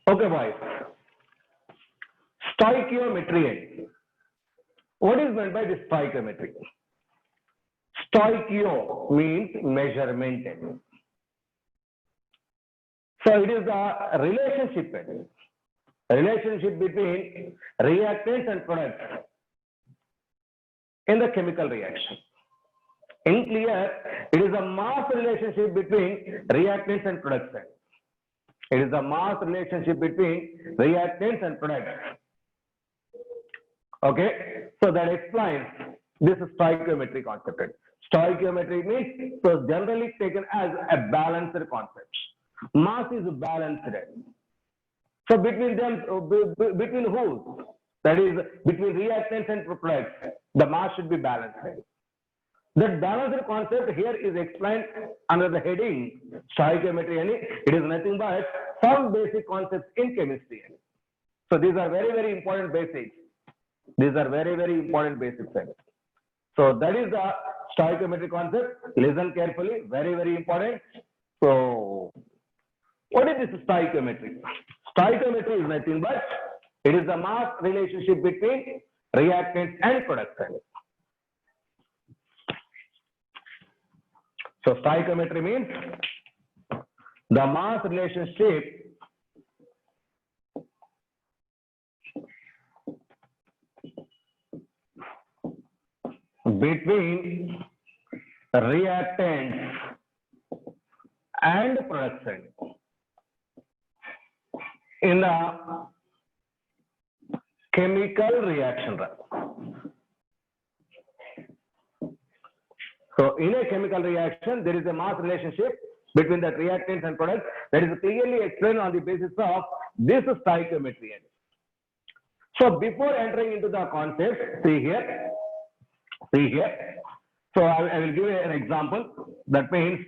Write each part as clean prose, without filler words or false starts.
Okay, boys. Stoichiometry. What is meant by this stoichiometry? Stoichio means measurement. So it is a relationship between reactants and products in the chemical reaction. In clear, it is a mass relationship between reactants and products. It is a mass relationship between reactants and products. Okay, so that explains this stoichiometry concept. Stoichiometry means, so generally taken as a balanced concept. Mass is balanced. So between them, between who? That is, between reactants and products, the mass should be balanced. That balanced concept here is explained under the heading stoichiometry, and it is nothing but some basic concepts in chemistry. So these are very, very important basics. These are very, very important basics. So that is the stoichiometry concept. Listen carefully, very, very important. So what is this stoichiometry? Stoichiometry is nothing but it is the mass relationship between reactants and products. So stoichiometry means the mass relationship between reactants and products in the chemical reaction. So in a chemical reaction, there is a mass relationship between the reactants and products that is clearly explained on the basis of this stoichiometry. So before entering into the concept, see here. So I will give you an example. That means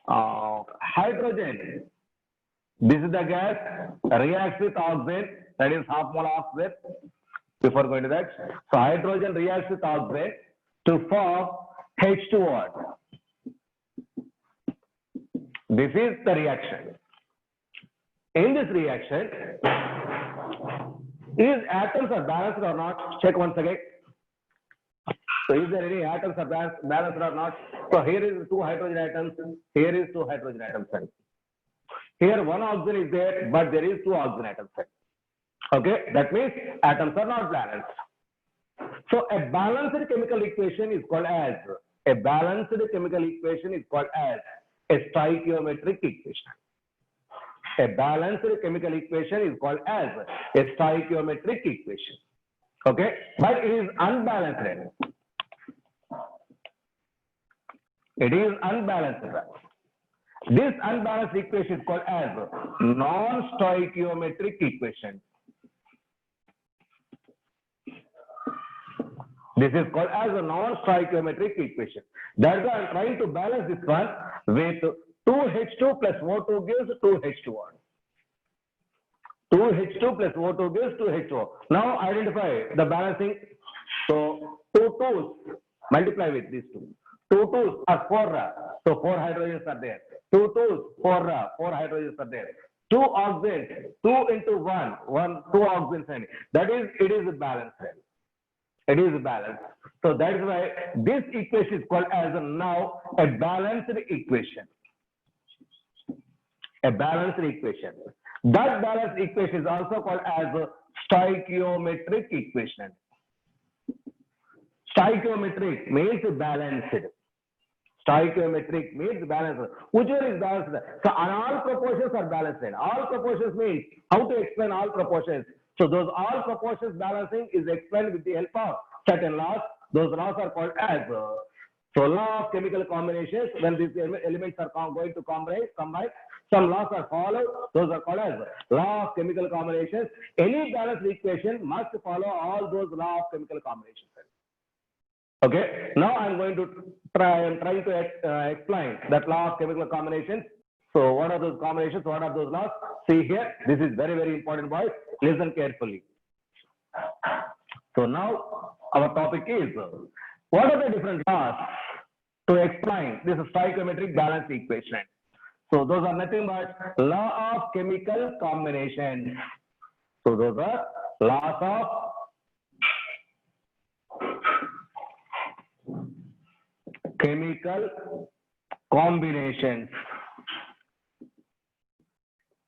hydrogen. This is the gas reacts with oxygen, that is half mole oxygen. Before going to that, so hydrogen reacts with oxygen to form H2O. This is the reaction. In this reaction, is atoms are balanced or not? Check once again. So is there any atoms are balanced or not? So here is two hydrogen atoms. Here is two hydrogen atoms. Here one oxygen is there, but there is two oxygen atoms. Okay, that means atoms are not balanced. So a balanced chemical equation is called as a stoichiometric equation. A balanced chemical equation is called as a stoichiometric equation. Okay, but it is unbalanced. It is unbalanced. This unbalanced equation is called as non-stoichiometric equation. This is called as a non-stoichiometric equation. That's why I'm trying to balance this one with 2H2 plus O2 gives 2H2O. 2H2 plus O2 gives 2H2O. Now identify the balancing. So 2 2's multiply with these two. 2 2's are 4. So 4 hydrogens are there. 2 2's 4 hydrogens are there. 2 oxygens, 2 into 1, 2 oxygens. That is, it is balanced. It is balanced. So that's why this equation is called as now a balanced equation. A balanced equation. That balanced equation is also called as a stoichiometric equation. Stoichiometric means balanced. Stoichiometric means balanced. Which one is balanced? So all proportions are balanced. All proportions means how to explain all proportions. So those all proportions balancing is explained with the help of certain laws. Those laws are called as so law of chemical combinations. When these elements are going to combine, some laws are followed. Those are called as law of chemical combinations. Any balanced equation must follow all those laws of chemical combinations. Okay. Now I'm going to trying to explain that law of chemical combinations. So what are those combinations? What are those laws? See here, this is very, very important, boys. Listen carefully. So now our topic is, what are the different laws to explain this stoichiometric balance equation? So those are nothing but law of chemical combination. So those are laws of chemical combinations.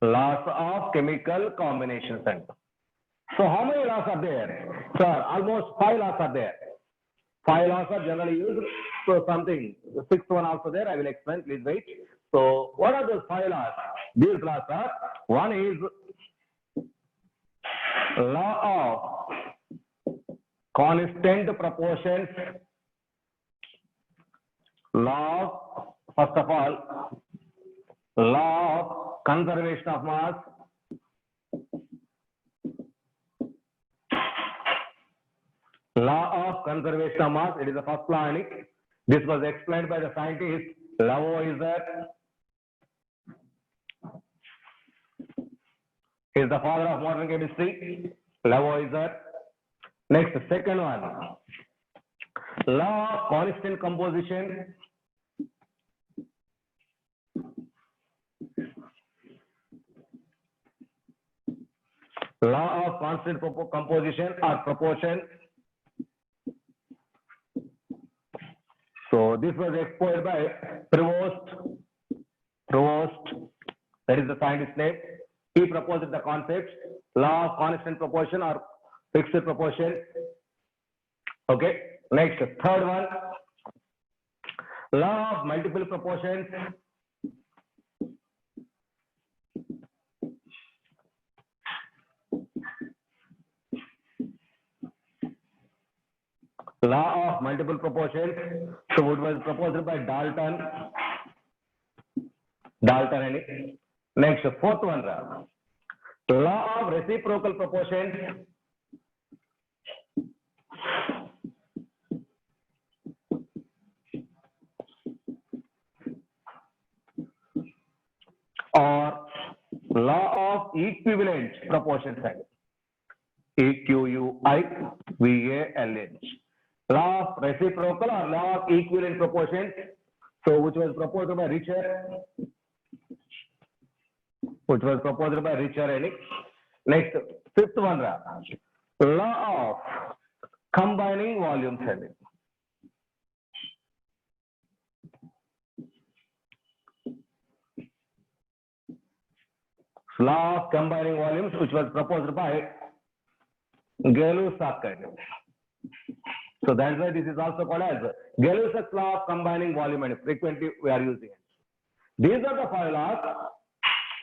Laws of chemical combinations. So how many laws are there? Sir, almost 5 laws are there. 5 laws are generally used. So something, the 6th one also there, I will explain, please wait. So what are those 5 laws? These laws are, one is law of constant proportions. Law of, first of all, law of conservation of mass. Law of conservation of mass, it is the first law. This was explained by the scientist Lavoisier. He is the father of modern chemistry, Lavoisier. Next, the second one, law of constant composition. Law of constant composition or proportion. So this was exposed by Prevost. That is the scientist's name. He proposed the concept, law of constant proportion or fixed proportion. Okay. Next, third one, law of multiple proportions. Law of multiple proportions. So it was proposed by Dalton. Next, fourth one, law of reciprocal proportions. Or law of equivalent proportions. EQUIVALH. Law of reciprocal or law of equivalent proportions. So which was proposed by Richter. Next, fifth one, law of combining volumes. Law of combining volumes, which was proposed by Gay-Lussac. So that's why this is also called as Gay-Lussac's law of combining volume, and frequently we are using it. These are the 5 laws.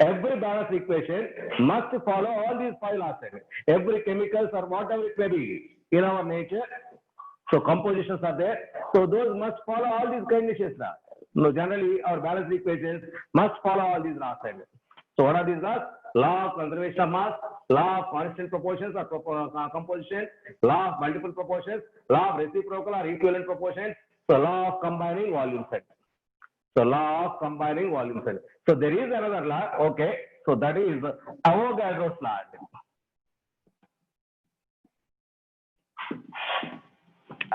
Every balance equation must follow all these 5 laws. Every chemicals or whatever it may be in our nature. So compositions are there. So those must follow all these conditions. No, generally our balance equations must follow all these laws. So what are these laws? Law of conservation of mass, law of constant proportions or composition, law of multiple proportions, law of reciprocal or equivalent proportions, so law of combining volume set. So law of combining volume set. So there is another law, okay, so that is Avogadro's law.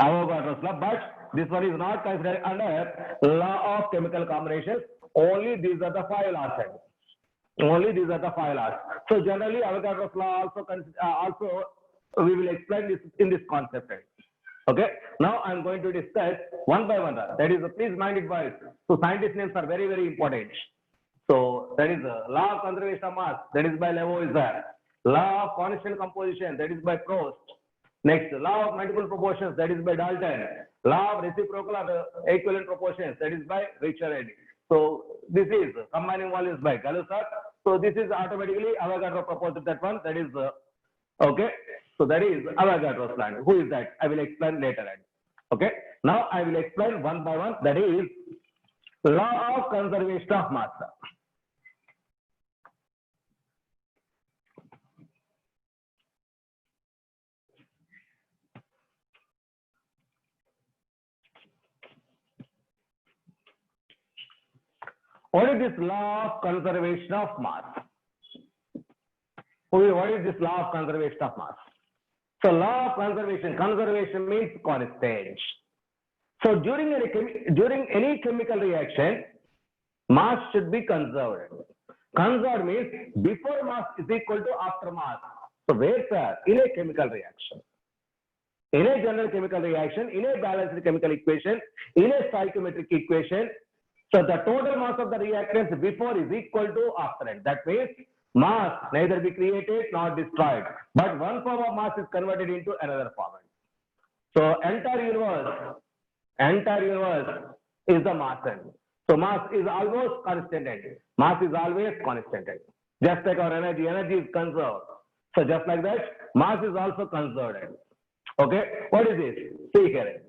Avogadro's law, but this one is not considered under law of chemical combinations. Only these are the 5 laws. Only these are the 5 laws. So generally Avogadro's law also we will explain this in this concept. Okay. Now I am going to discuss one by one. That is, please mind it, boys. So scientist names are very, very important. So that is law of conservation of mass. That is by Lavoisier. Law of constant composition. That is by Proust. Next, law of multiple proportions. That is by Dalton. Law of reciprocal or equivalent proportions. That is by Richter. So this is combining volumes by Gay-Lussac. So this is automatically Avogadro proposed that one. That is okay. So that is Avogadro's law. Who is that? I will explain later. Okay. Now I will explain one by one. That is law of conservation of mass. What is this law of conservation of mass? What is this law of conservation of mass? So law of conservation means constant. So during any chemical reaction, Mass should be conserved. Conserved means before mass is equal to after mass. So where, sir? In a chemical reaction. In a general chemical reaction, in a balanced chemical equation, in a stoichiometric equation, so the total mass of the reactants before is equal to after it. That means mass neither be created nor destroyed, but one form of mass is converted into another form. So entire universe is the mass end. So mass is almost constant end. Mass is always constant end. Just like our energy is conserved. So just like that, mass is also conserved end. Okay, what is this? See here.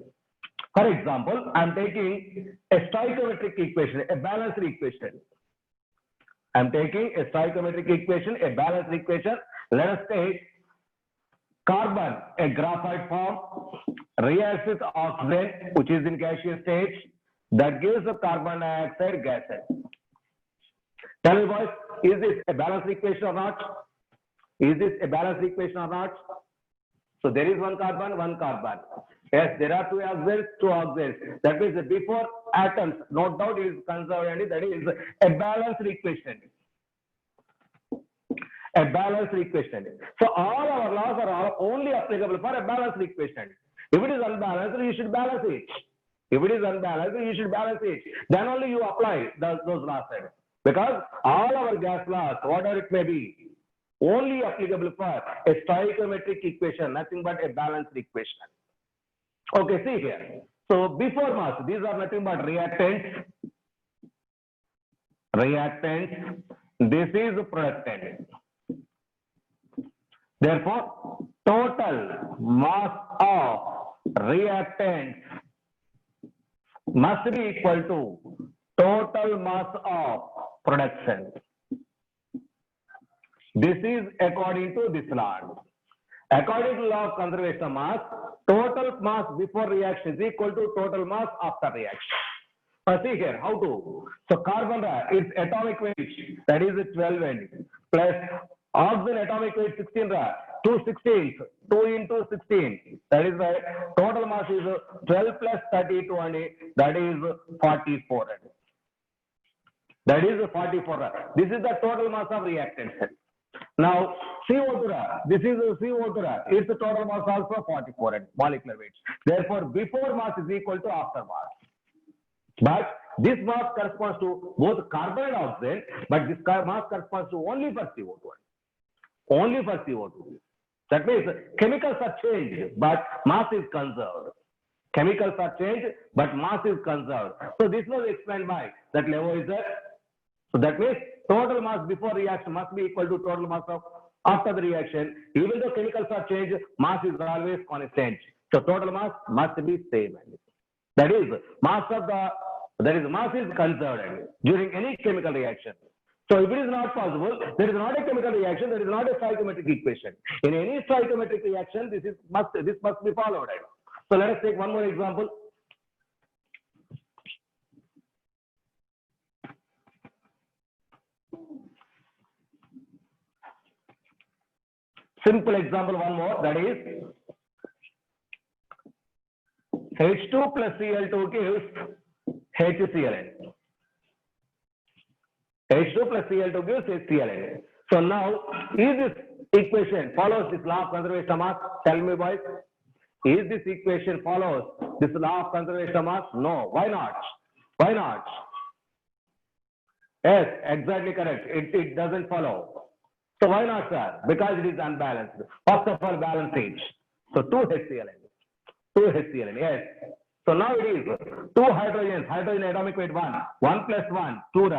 For example, I am taking a stoichiometric equation, a balanced equation. I am taking a stoichiometric equation, a balanced equation. Let us take carbon, a graphite form, reacts with oxygen, which is in gaseous state, that gives the carbon dioxide gas. Tell me, boys, is this a balanced equation or not? Is this a balanced equation or not? So there is one carbon, one carbon. Yes, there are two oxygens, two oxygens. That means before atoms, no doubt it is conserved, and that is a balanced equation. A balanced equation. So all our laws are all only applicable for a balanced equation. If it is unbalanced, you should balance it. If it is unbalanced, you should balance it. Then only you apply those laws. Because all our gas laws, whatever it may be, only applicable for a stoichiometric equation, nothing but a balanced equation. Okay, see here. So before mass, these are nothing but reactants. Reactants. This is productant. Therefore, total mass of reactants must be equal to total mass of production. This is according to this law. According to law of conservation of mass, total mass before reaction is equal to total mass after reaction. See here, how to? So carbon, its atomic weight, that is 12 N, plus oxygen atomic weight 16, 2 16, 2 into 16, that is why total mass is 12 plus 32, and that is 44. That is 44. This is the total mass of reactants. Now, CO2, this is CO2, its total mass also 44 molecular weight. Therefore, before mass is equal to after mass. But this mass corresponds to both carbon and oxygen, but this mass corresponds to only for CO2. Only for CO2. That means chemicals are changed, but mass is conserved. Chemicals are changed, but mass is conserved. So this was explained by that Lavoisier. So that means total mass before reaction must be equal to total mass of after the reaction. Even though chemicals are changed, mass is always constant. So total mass must be same. That is mass is conserved during any chemical reaction. So if it is not possible, there is not a chemical reaction, there is not a stoichiometric equation. In any stoichiometric reaction, this must be followed. So let us take one more example. Simple example, one more, that is H2 plus Cl2 gives HCl. H2 plus Cl2 gives HCl. So now, is this equation follows this law of conservation of mass? Tell me, boys. Is this equation follows this law of conservation of mass? No. Why not? Why not? Yes, exactly correct. It doesn't follow. So why not, sir? Because it is unbalanced. First of all, balance it. So 2 HCl. 2 HCl, yes. So now it is 2 hydrogens, hydrogen atomic weight 1, 1 plus 1, 2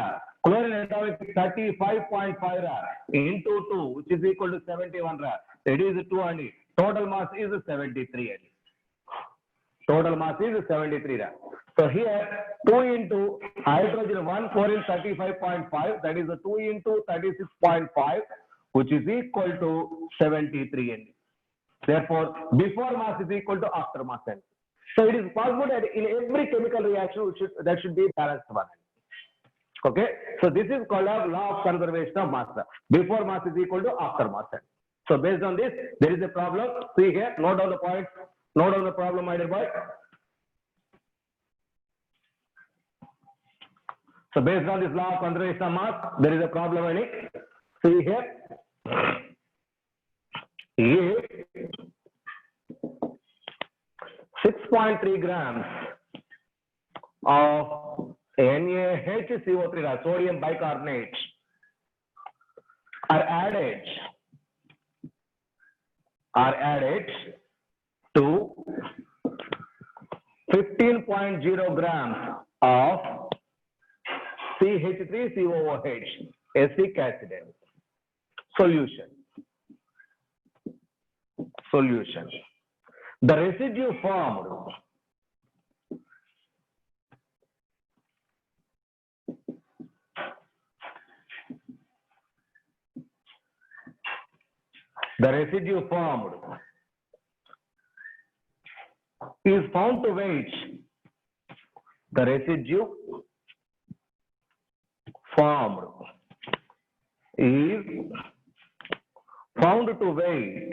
chlorine atomic weight 35.5 into 2, which is equal to 71 It is 2 and total mass is 73. Total mass is 73 So here 2 into hydrogen 1, 4 is 35.5, that is 2 into 36.5, which is equal to 73 Therefore, before mass is equal to after mass. So it is possible that in every chemical reaction that should be balanced one. Okay, so this is called a law of conservation of mass. Before mass is equal to after mass. So based on this, there is a problem. See here, note down the points. Note down the problem, my dear boy. So based on this law of conservation of mass, there is a problem in it. See here. Here, 6.3 grams of NaHCO3, sodium bicarbonate, are added to 15.0 grams of CH3COOH, acetic acid. Solution. The residue formed is found to weigh. The residue formed is found to weigh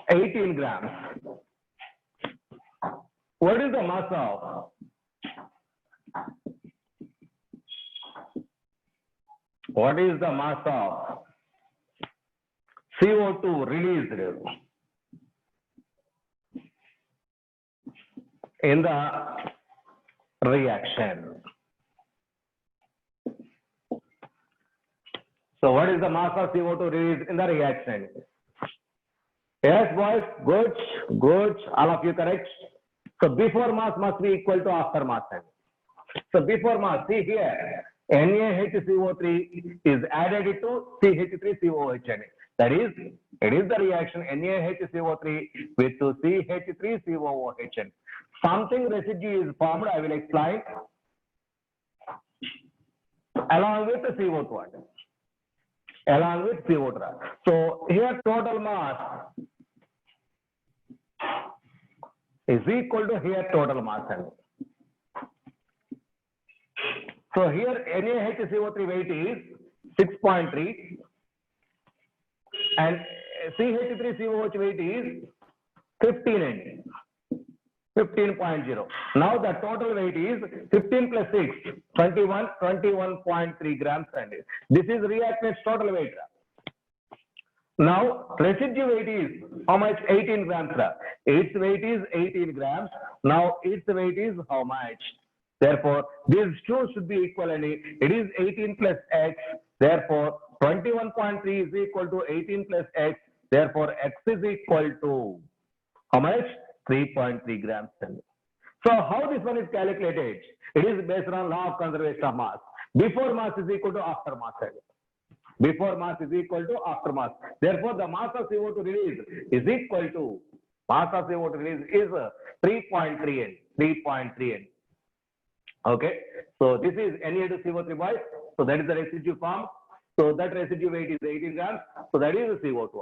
18 grams. What is the mass of? What is the mass of CO2 released in the reaction? So what is the mass of CO2 released in the reaction? Yes, boys, good, all of you correct. So before mass must be equal to after mass. So before mass, see here, NaHCO3 is added to CH3COOH. That is, it is the reaction NaHCO3 with CH3COOH. Something residue is formed, I will explain, along with the CO2. Along with CO2. So here total mass is equal to here total mass. So here NaHCO3 weight is 6.3 and CH3COOH weight is 15 15.0. Now the total weight is 15 plus 6, 21.3 grams. And this is reactant's total weight. Now residue weight is how much? 18 grams. Its weight is 18 grams. Now its weight is how much? Therefore, these two should be equal, and it is 18 plus x. Therefore, 21.3 is equal to 18 plus x. Therefore, x is equal to how much? 3.3 grams. So, how this one is calculated? It is based on law of conservation of mass. Before mass is equal to after mass. Before mass is equal to after mass. Therefore, the mass of CO2 release is equal to mass of CO2 release is 3.3 N. 3.3 N. Okay, so this is Na2CO3 boys. So that is the residue form. So that residue weight is 18 grams. So that is the CO2.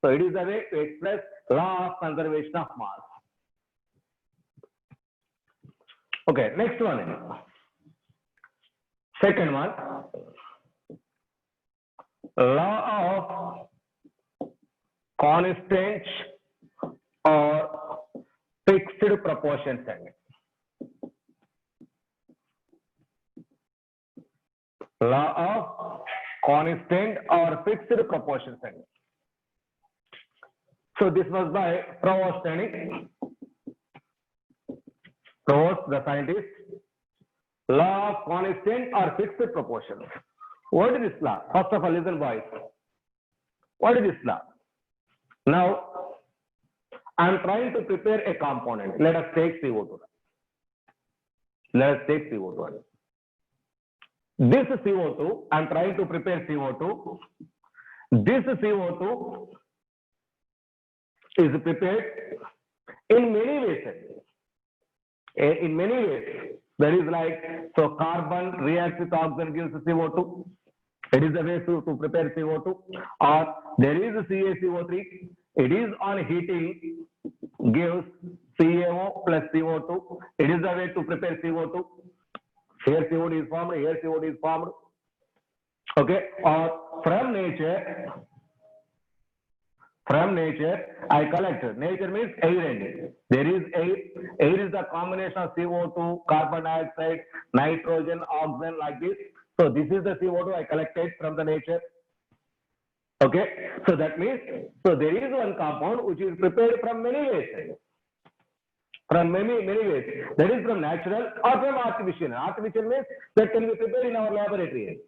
So it is the way to express law of conservation of mass. Okay, next one. Second one. Law of constant or fixed proportions. Law of constant or fixed proportions. So this was by Provost, the scientist. Law of constant or fixed proportions. What is this law? First of all, listen, boys. What is this law? Now, I am trying to prepare a component. Let us take CO2. Let us take CO2. This CO2, I am trying to prepare CO2. This CO2 is prepared in many ways. In many ways. That is like, so carbon reacts with oxygen gives CO2. It is the way to prepare CO2. Or there is CaCO3. It is on heating, gives CaO plus CO2. It is the way to prepare CO2. Here CO2 is formed, here CO2 is formed. Okay, or from nature, From nature, I collect. Nature means air and there is air. Air is the combination of CO2, carbon dioxide, nitrogen, oxygen, like this. So this is the CO2 I collected from the nature. Okay. So that means, so there is one compound which is prepared from many ways. From many ways. That is from natural or from artificial. Artificial means that can be prepared in our laboratory.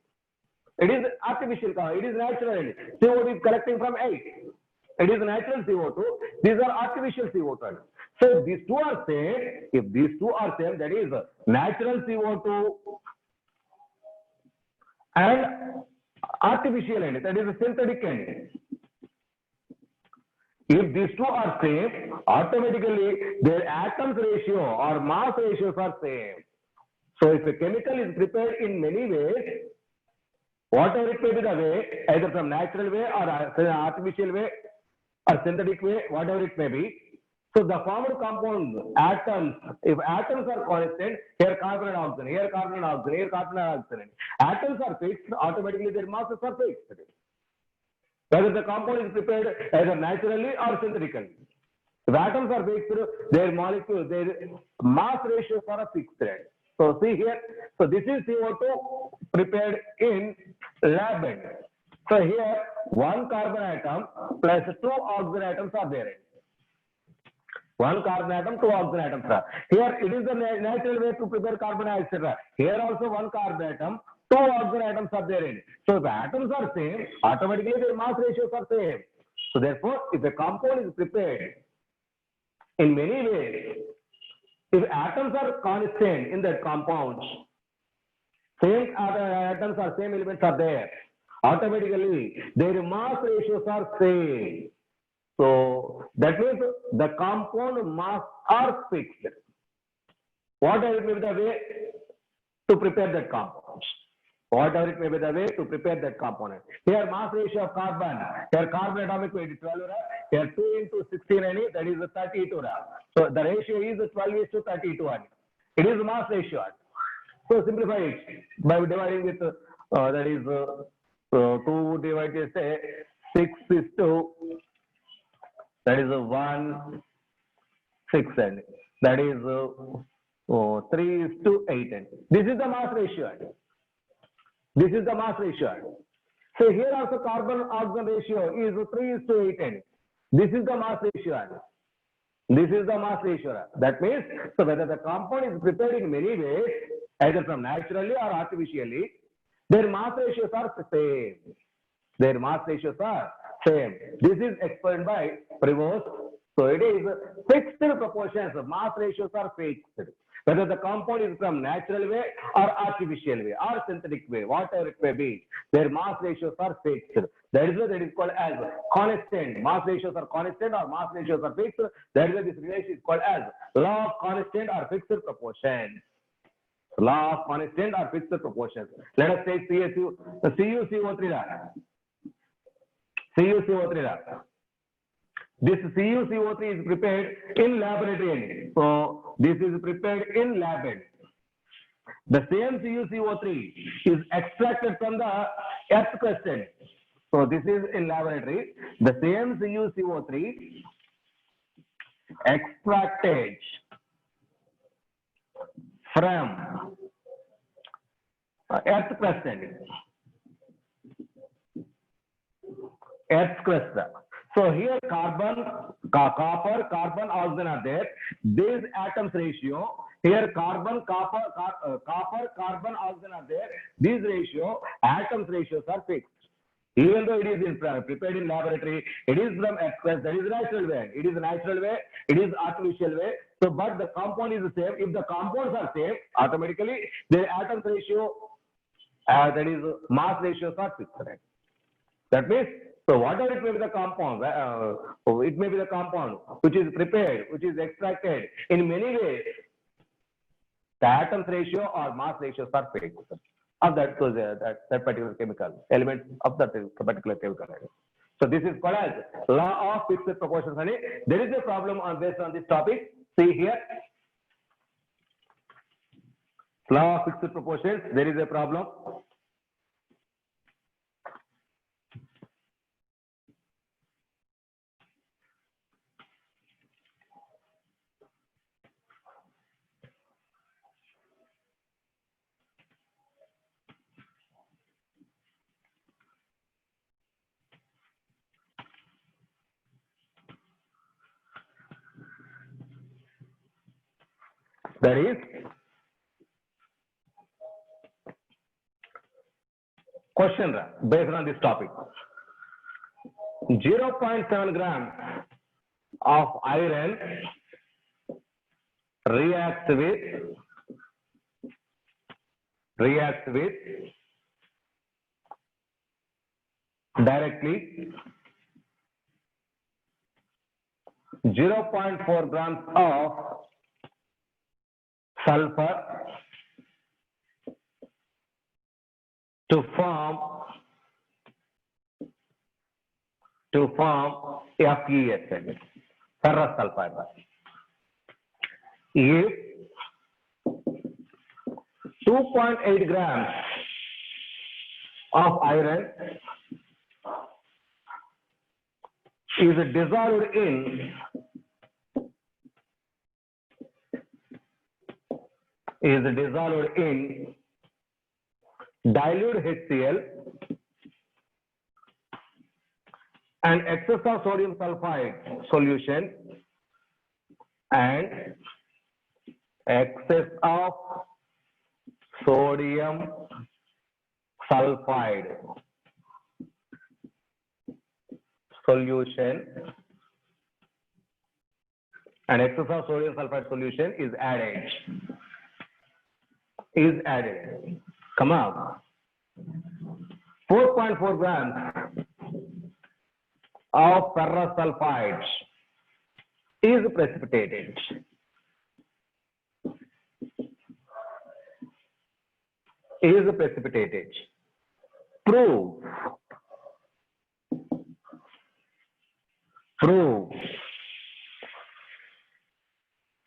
It is artificial, it is natural. CO2 is collecting from air. It is natural CO2. These are artificial CO2. So these two are same. If these two are same, that is natural CO2 and artificial end. That is a synthetic end. If these two are same, automatically their atoms ratio or mass ratios are same. So if a chemical is prepared in many ways, whatever it may be the way, either from natural way or artificial way or synthetic way, whatever it may be. So the formed compound atoms, if atoms are constant, here carbon and oxygen, here carbon and oxygen, here carbon and oxygen. Atoms are fixed, automatically their masses are fixed. Whether the compound is prepared either naturally or synthetically. If atoms are fixed, their molecules, their mass ratios are fixed. So see here, so this is CO2 prepared in lab. So here one carbon atom plus two oxygen atoms are there. One carbon atom, two oxygen atoms. Here it is the natural way to prepare carbon dioxide. Here also one carbon atom, two oxygen atoms are there. So if the atoms are same, automatically their mass ratios are same. So therefore, if a compound is prepared in many ways, if atoms are constant in that compound, same atoms or same elements are there, automatically their mass ratios are same. So that means the compound mass are fixed. Whatever it may be the way to prepare that compound. Whatever it may be the way to prepare that component. Here mass ratio of carbon, here carbon atomic weight is 12, here 2 into 16, that is 32. So the ratio is 12:32. It is mass ratio. So simplify it by dividing with, that is 2 divided, say 6 is 2, that is 1, 6, and that is 3 is to 8. And this is the mass ratio. This is the mass ratio. So here also carbon oxygen ratio is 3 is to 8. And this is the mass ratio. This is the mass ratio. That means, so whether the compound is prepared in many ways, either from naturally or artificially, their mass ratios are same. Their mass ratios are same. This is explained by Prevost. So it is fixed proportions. Mass ratios are fixed. Whether the compound is from natural way or artificial way or synthetic way, whatever it may be, their mass ratios are fixed. That is why that is called as constant. Mass ratios are constant or mass ratios are fixed. That is why this relation is called as law of constant or fixed proportions. Law of constant or fixed proportions. Let us take CuCO3. CuCO3. This CuCO3 is prepared in laboratory. So this is prepared in lab. The same CuCO3 is extracted from the earth crust. So this is in laboratory. The same CuCO3 extracted from earth crust. Earth crust. So here carbon, copper, carbon, oxygen are there. This atoms ratio, here carbon, copper, carbon, oxygen are there. These ratio, atoms ratios are fixed. Even though it is prepared in laboratory, it is from express, that is natural way. It is natural way, it is artificial way. So, but the compound is the same. If the compounds are same, automatically the atoms ratio, that is mass ratios are fixed. Right? That means, so whatever it may be the compound, it may be the compound which is prepared, which is extracted in many ways, the atoms ratio or mass ratios are fixed of that, so that particular chemical element of that particular chemical. So this is called as law of fixed proportions. There is a problem based on this topic. See here, law of fixed proportions. There is a problem. That is question based on this topic. 0.7 grams of iron reacts with directly 0.4 grams of sulfur to form FeS, ferrous sulfide. If 2.8 grams of iron is dissolved in dilute HCl and excess of sodium sulfide solution and excess of sodium sulfide solution and excess of sodium sulfide solution is added. Come on. 4.4 grams of ferrous sulfide is precipitated. Prove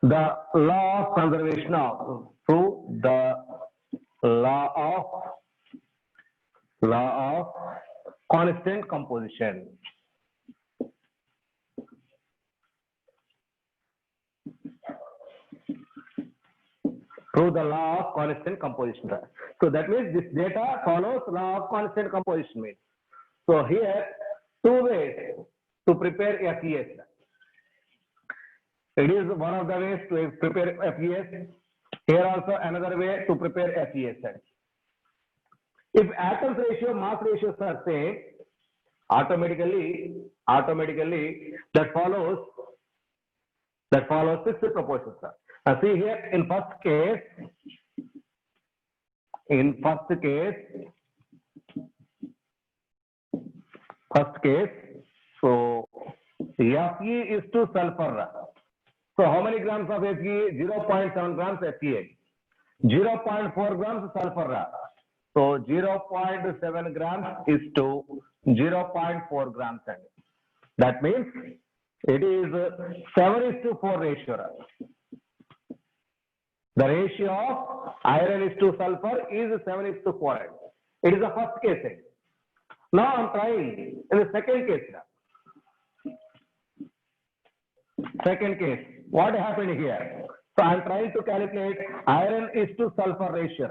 the law of conservation of law of constant composition. Prove the law of constant composition. So that means this data follows law of constant composition means. So here two ways to prepare FeS. It is one of the ways to prepare FeS. Here also another way to prepare FeS. If atoms ratio, mass ratios are same, automatically that follows fixed proportions. Now see here in first case, so Fe is to sulfur. So how many grams of Fe? 0.7 grams Fe. 0.4 grams sulfur. So 0.7 grams is to 0.4 grams. That means it is 7:4 ratio. The ratio of iron is to sulfur is 7:4. It is the first case. Now I am trying in the second case. What happened here? So I am trying to calculate iron is to sulfur ratio.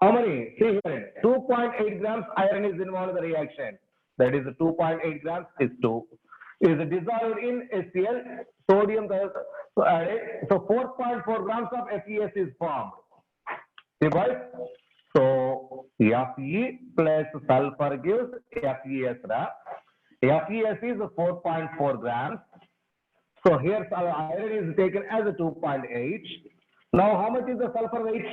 How many? See here, 2.8 grams iron is involved in the reaction. That is 2.8 grams is dissolved in HCl, sodium added. So 4.4 grams of FeS is formed. See boys? So Fe plus sulfur gives FeS. FeS is 4.4 grams. So here iron is taken as a 2.8. Now how much is the sulfur weight?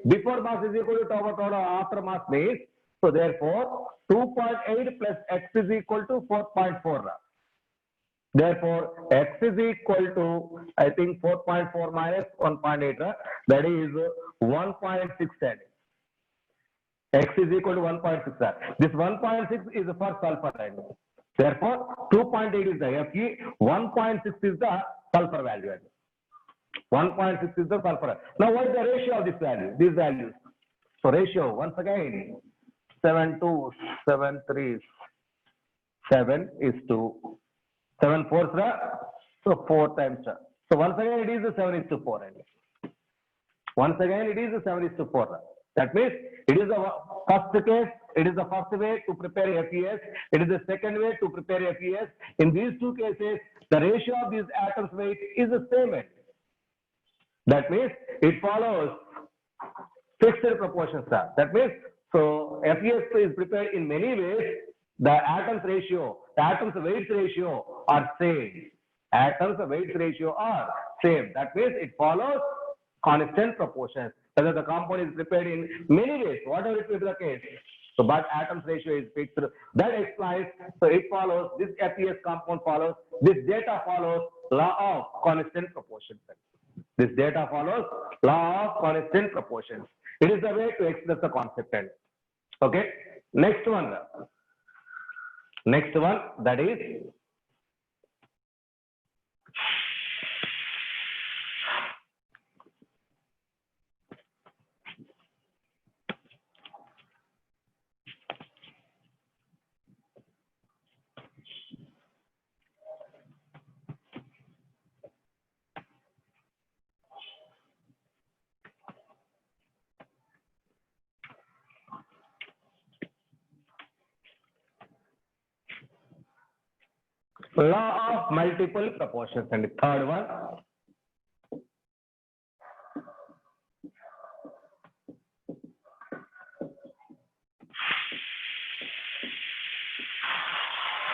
Before mass is equal to after mass base. So therefore 2.8 plus x is equal to 4.4. Therefore x is equal to, I think, 4.4 minus 1.8. That is 1.6. X is equal to 1.6. This 1.6 is for sulfur. Therefore 2.8 is the Fe, 1.6 is the sulfur value. 1.6 is the sulfur. Now what is the ratio of this value? These values. So ratio once again 7:7:3 7 is to 7 4 so 4 times. So once again it is 7:4. Once again it is 7:4. That means it is the first case. It is the first way to prepare FeS. It is the second way to prepare FeS. In these two cases, the ratio of these atoms weight is the same. That means it follows fixed proportions, sir. That means, so FES is prepared in many ways. The atoms ratio, the atoms weight ratio are same. Atoms weight ratio are same. That means it follows constant proportions. Whether the compound is prepared in many ways, whatever it may be the case. So, but atoms ratio is fixed. That explains. So it follows. This FES compound follows. This data follows law of constant proportions. This data follows law of constant proportions. It is the way to express the concept. Okay. Next one. Next one, that is law of multiple proportions. And the third one,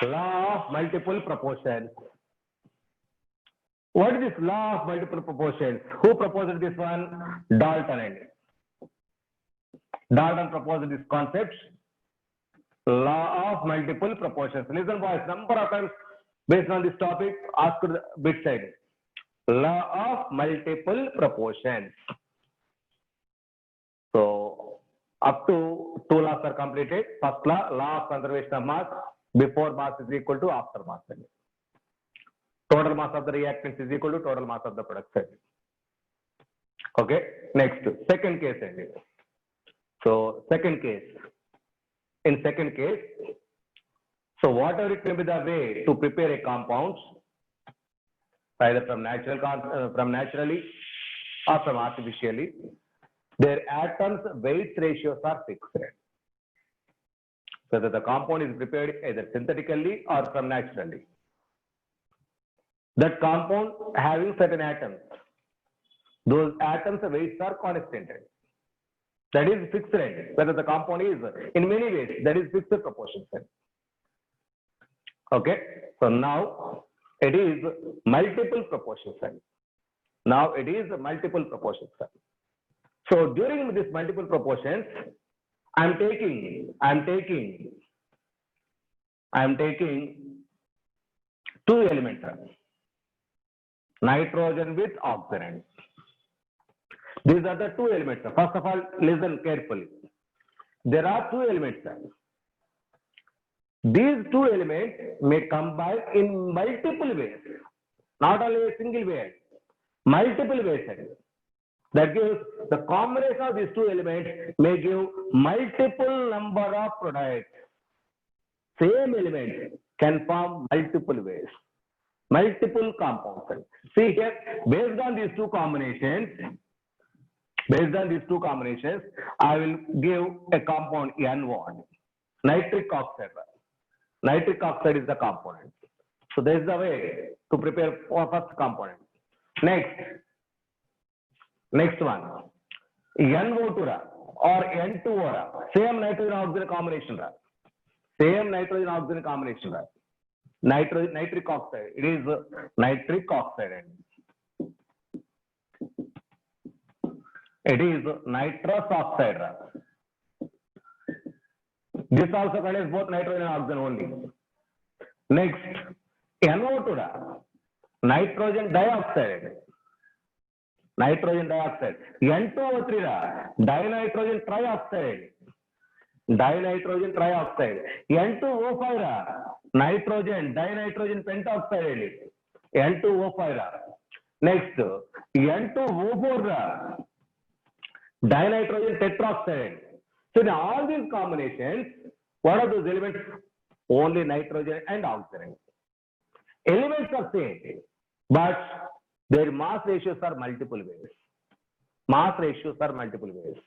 law of multiple proportions. What is this law of multiple proportions? Who proposed this one? Dalton. Dalton proposed this concept. Law of multiple proportions. Listen, boys, number of times based on this topic, ask the bit side. Law of multiple proportions. So, up to 2 laws are completed. First law, law of conservation of mass. Before mass is equal to after mass. Total mass of the reactants is equal to total mass of the product. Okay. Next, second case. So, second case. In second case, so whatever it may be the way to prepare a compound, either from naturally or from artificially, their atoms weight ratios are fixed. Whether the compound is prepared either synthetically or from naturally. That compound having certain atoms, those atoms weights are constant. That is fixed. Whether the compound is in many ways, that is fixed proportions. Okay. So now it is multiple proportions. Now it is multiple proportions. So during this multiple proportions, I'm taking two elements. Nitrogen with oxygen. These are the two elements. First of all, listen carefully. There are two elements. These two elements may combine in multiple ways, not only a single way, multiple ways. That gives the combination of these two elements may give multiple number of products. Same element can form multiple ways, multiple compounds. See here, based on these two combinations, I will give a compound N1, nitric oxide. Nitric oxide is the component. So this is the way to prepare for first component. Next one, NO2 or N2O, same nitrogen oxygen combination. Same nitrogen oxygen combination. Nitric oxide. It is nitric oxide. It is nitrous oxide. This also contains both nitrogen and oxygen only. Next, NO2, nitrogen dioxide. Nitrogen dioxide. N2O3, dinitrogen trioxide. Dinitrogen trioxide. N2O5, nitrogen dinitrogen pentoxide. N2O5. Next, N2O4, dinitrogen tetroxide. So in all these combinations, what are those elements? Only nitrogen and oxygen. Elements are same, but their mass ratios are multiple ways. Mass ratios are multiple ways.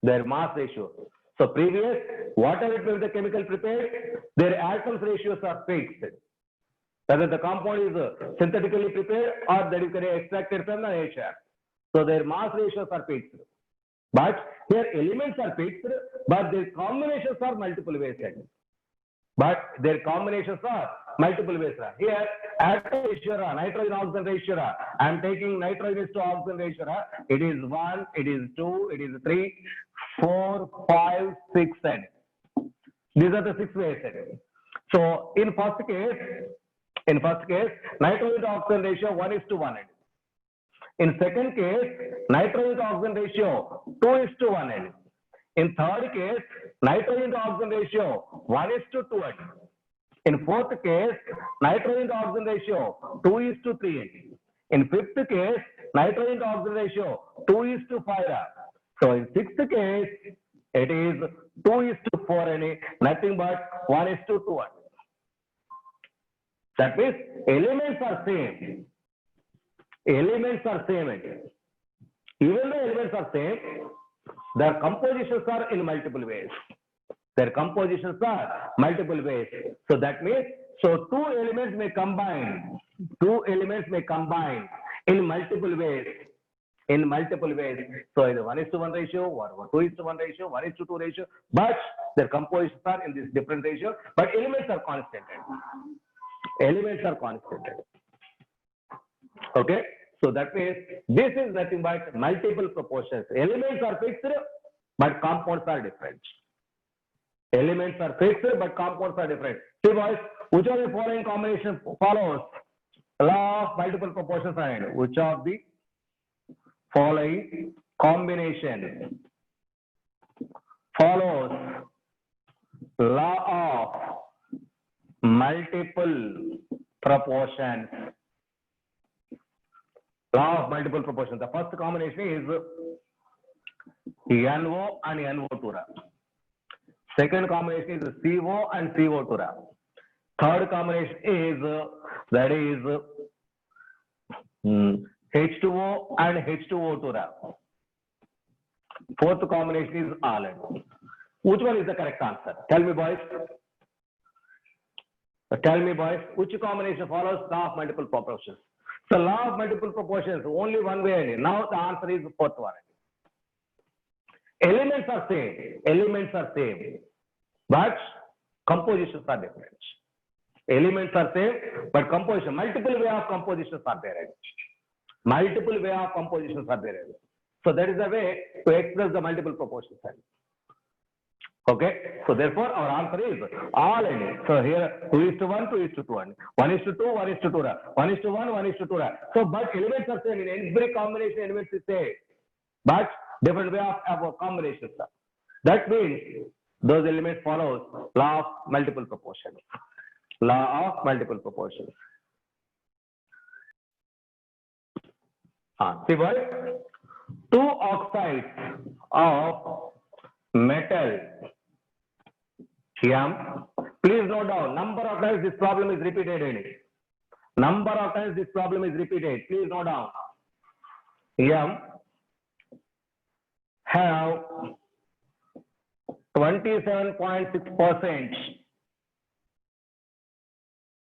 Their mass ratio. So previous, whatever it will be the chemical prepared, their atoms ratios are fixed. Whether the compound is synthetically prepared or that is extracted from the nature. So their mass ratios are fixed. But here elements are fixed, but their combinations are multiple ways. But their combinations are multiple ways. Here, atom ratio, nitrogen oxygen ratio. I am taking nitrogen to oxygen ratio. It is 1, it is 2, it is 3, 4, 5, 6, 7. These are the 6 ways. So in first case, nitrogen to oxygen ratio 1:1. In second case, nitrogen to oxygen ratio 2:1. In third case, nitrogen to oxygen ratio 1:2. In fourth case, nitrogen to oxygen ratio 2:3. In fifth case, nitrogen to oxygen ratio 2:5. So in sixth case, it is 2:4, nothing but 1:2. That means elements are same. Elements are same. Even though elements are same, their compositions are in multiple ways. Their compositions are multiple ways. So that means, so two elements may combine. Two elements may combine in multiple ways. In multiple ways. So either 1:1 ratio or 2:1 ratio, 1:2 ratio, but their compositions are in this different ratio, but elements are constant. Elements are constant. Okay. So that means this is nothing but multiple proportions. Elements are fixed, but compounds are different. Elements are fixed, but compounds are different. See boys, which of the following combination follows law of multiple proportions? And which of the following combination follows law of multiple proportions? Law of multiple proportions. The first combination is NO and NO2. Second combination is CO and CO2. Third combination is that is H2O and H2O2. Fourth combination is ALAN. Which one is the correct answer? Tell me, boys. Tell me, boys, which combination follows law of multiple proportions? So law of multiple proportions, only one way. Now the answer is fourth one. Elements are same. Elements are same, but compositions are different. Elements are same, but composition, multiple way of compositions are there. Multiple way of compositions are there. So that is the way to express the multiple proportions. Okay, so therefore our answer is all in. So here 2:1, 2:2, 1:2, 1:2, 1:1, 1:2. So but elements are same in every combination. Elements is same, but different way of combinations. That means those elements follows law of multiple proportions. Law of multiple proportions. See what? Two oxides of metal M. Please note down number of times this problem is repeated. Number of times this problem is repeated. Please note down. M have 27.6%.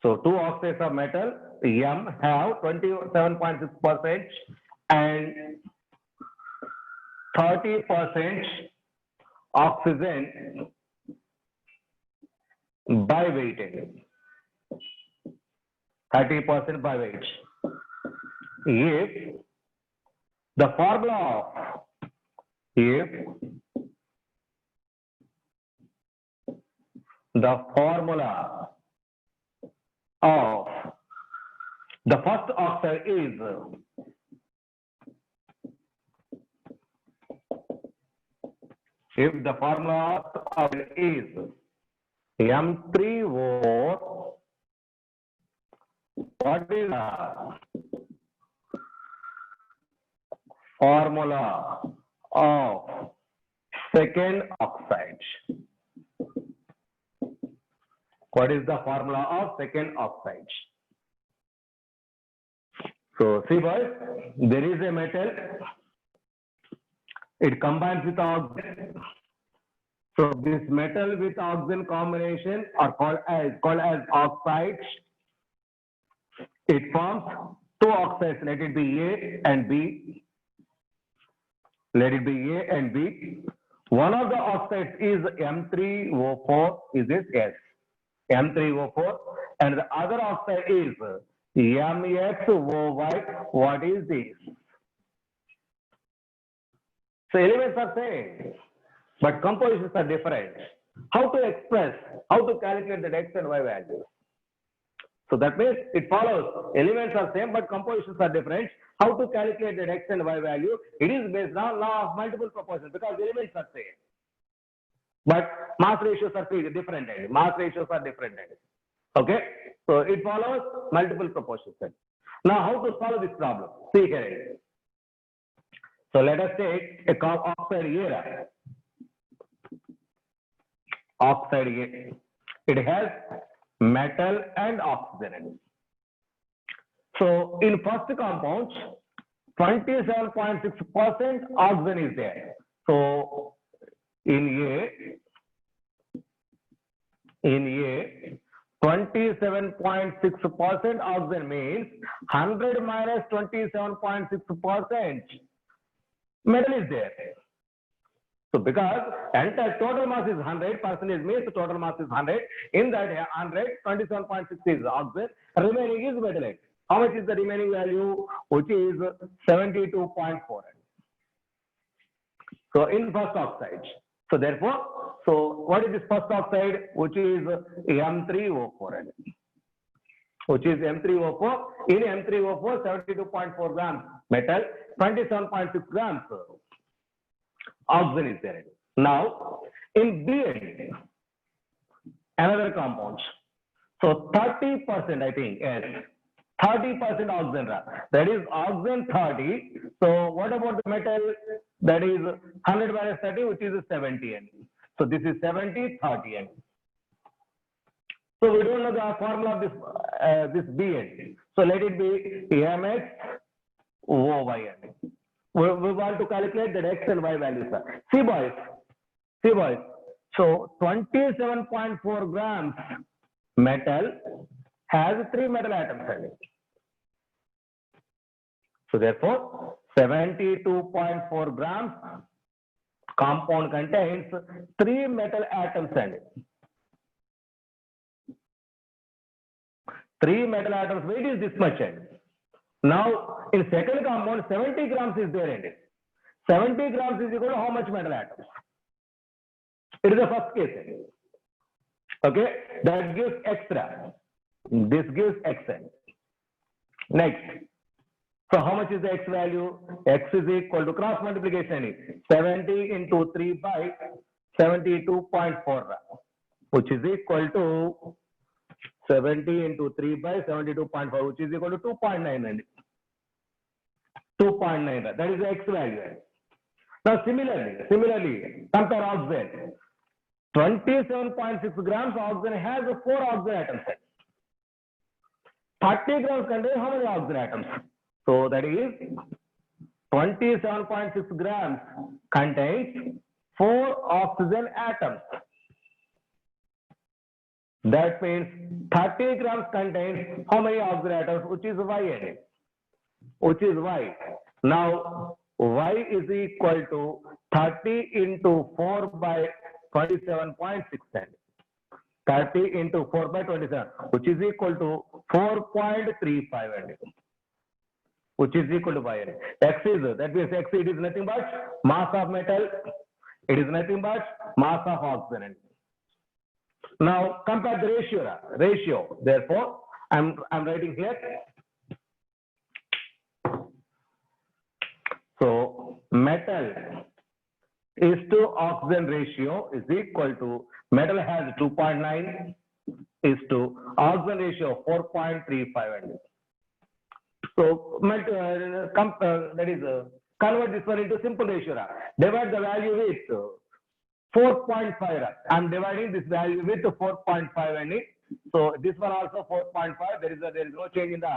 So two oxides of metal M have 27.6% and 30% oxygen by weight. 30% by weight. If the formula of the first oxide is M3O, what is the formula of second oxide? What is the formula of second oxide? So see boys, there is a metal, it combines with oxygen. So this metal with oxygen combination are called as oxides. it forms two oxides, let it be A and B. Let it be A and B. One of the oxides is M3O4, is this? Yes, M3O4, and the other oxide is MXOY. What is this? So elements are same, but compositions are different. How to express, how to calculate the X and Y values? So that means it follows elements are same, but compositions are different. How to calculate the X and Y value? It is based on law of multiple proportions because elements are same, but mass ratios are different. Mass ratios are different. Okay, so it follows multiple proportions. Now, how to solve this problem? See here. So let us take a oxide A. Oxide A. It has metal and oxygen. So in first compound, 27.6% oxygen is there. So in A, 27.6% oxygen means 100 minus 27.6% metal is there. So because entire total mass is 100, percentage means the total mass is 100. In that 100, 27.6 is oxygen, remaining is metal. How much is the remaining value? Which is 72.4. So in first oxide. So therefore, so what is this first oxide? Which is M3O4. Which is M3O4. In M3O4, 72.4 grams metal, 27.6 grams oxygen is there. Now, in BN, another compound. So 30%, I think, yes, 30% oxygen. That is oxygen 30. So what about the metal? That is 100 minus 30, which is 70. So this is 70, 30. So we don't know the formula of this BN. So let it be MXOY. We want to calculate the X and Y values. See boys. So 27.4 grams metal has 3 metal atoms. So therefore, 72.4 grams compound contains 3 metal atoms. 3 metal atoms weight is this much. Now, in second compound, 70 grams is there. 70 grams is equal to how much metal atoms? It is the first case. Okay, that gives extra. This gives X. Next. So how much is the X value? X is equal to cross multiplication. 70 into 3 by 72.4, which is equal to 70 into 3 by 72.5, which is equal to 2.9. 2.9. That is the X value. Now similarly, compare oxygen. 27.6 grams oxygen has 4 oxygen atoms. 30 grams contain how many oxygen atoms? So that is 27.6 grams contains 4 oxygen atoms. That means 30 grams contains how many oxygen atoms? Which is Y. Which is Y. Now Y is equal to 30 into 4 by 27.6. 30 into 4 by 27, which is equal to 4.35. Which is equal to Y. X is, that means X, it is nothing but mass of metal. It is nothing but mass of oxygen. Now compare the ratio. Therefore, I'm writing here. So metal is to oxygen ratio is equal to, metal has 2.9 is to oxygen ratio 4.35. So that is convert this one into simple ratio. Divide the value with 4.5. I'm dividing this value with 4.5. So this one also 4.5. There is no change in the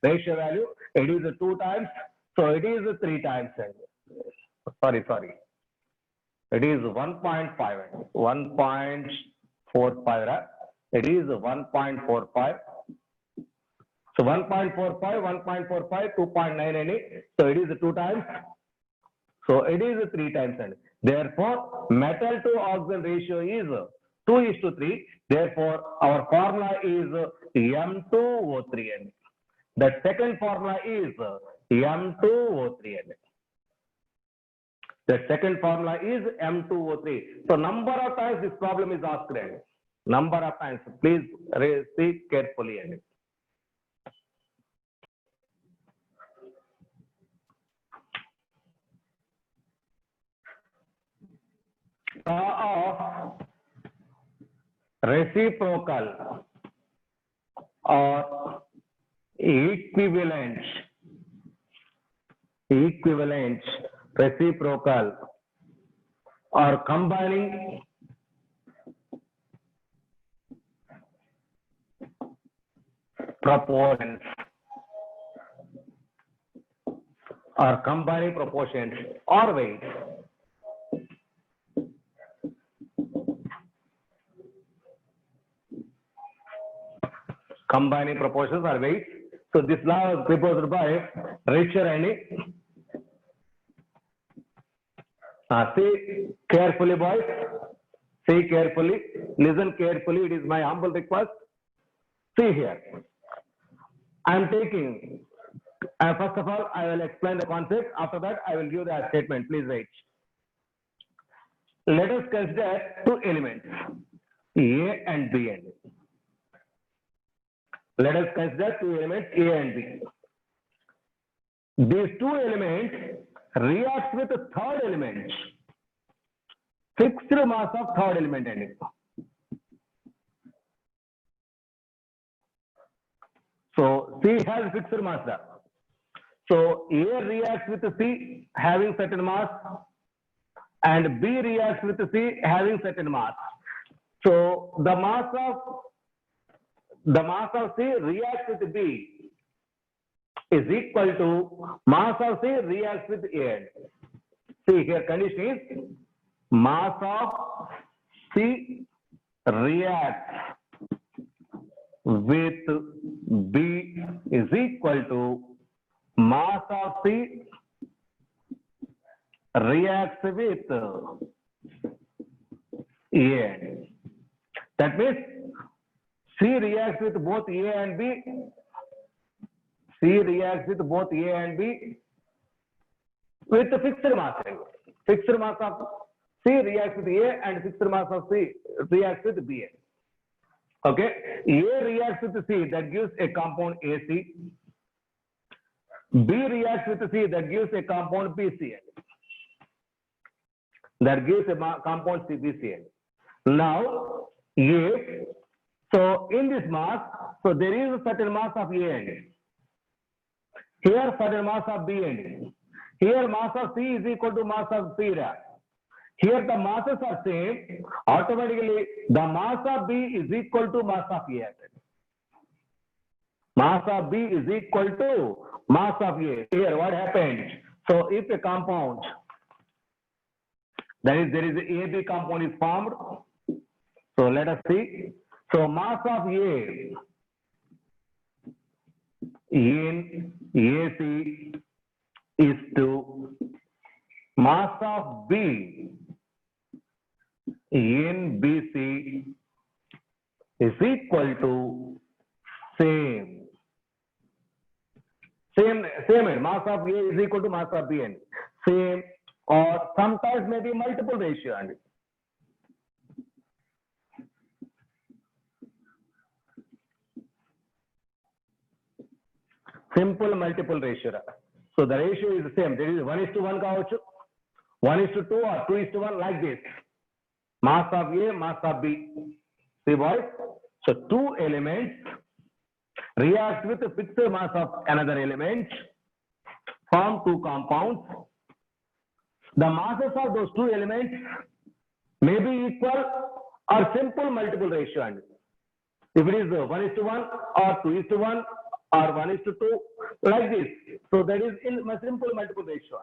ratio value. It is 2 times. So it is 3 times. Sorry. It is 1.5. 1.45. It is 1.45. So 1.45, 1.45, 2.9 any. So it is 2 times. So it is 3 times. And therefore, metal to oxygen ratio is 2:3. Therefore, our formula is M2O3. And the second formula is M2O3. And the second formula is M2O3. So number of times this problem is asked. And number of times. Please see carefully. And of reciprocal or equivalent reciprocal or combining proportions or weights. Combining proportions or weights. So this law was proposed by Richter and see carefully, boys. See carefully. Listen carefully. It is my humble request. See here. I am taking. First of all, I will explain the concept. After that, I will give the statement. Please wait. Let us consider two elements, A and B. Let us consider two elements, A and B. These two elements react with the third element, fixed mass of third element. So C has fixed mass. So A reacts with C having certain mass, and B reacts with C having certain mass. So the mass of C reacts with B is equal to mass of C reacts with A. See here, condition is mass of C reacts with B is equal to mass of C reacts with A. That means C reacts with both A and B. C reacts with both A and B with the fixed mass. Fixed mass of C reacts with A and fixed mass of C reacts with B. Okay. A reacts with C, that gives a compound AC. B reacts with C, that gives a compound BCl. That gives a compound CBCl. Now, A. So in this mass, so there is a certain mass of A and A. Here certain mass of B and A. Here mass of C is equal to mass of C react. Here the masses are same. Automatically the mass of B is equal to mass of A. Mass of B is equal to mass of A. Here what happened? So if a compound, that is there is a AB compound is formed. So let us see. So mass of A in AC is to mass of B in BC is equal to same mass of A is equal to mass of B and same, or sometimes maybe multiple ratio and simple multiple ratio. So the ratio is the same. There is 1:1 kaavachu, 1:2 or 2:1 like this. Mass of A, mass of B. See boys? So two elements react with a fixed mass of another element, form two compounds. The masses of those two elements may be equal or simple multiple ratio. And if it is 1:1 or 2:1 or 1:2 like this, so that is in a simple multiple ratio.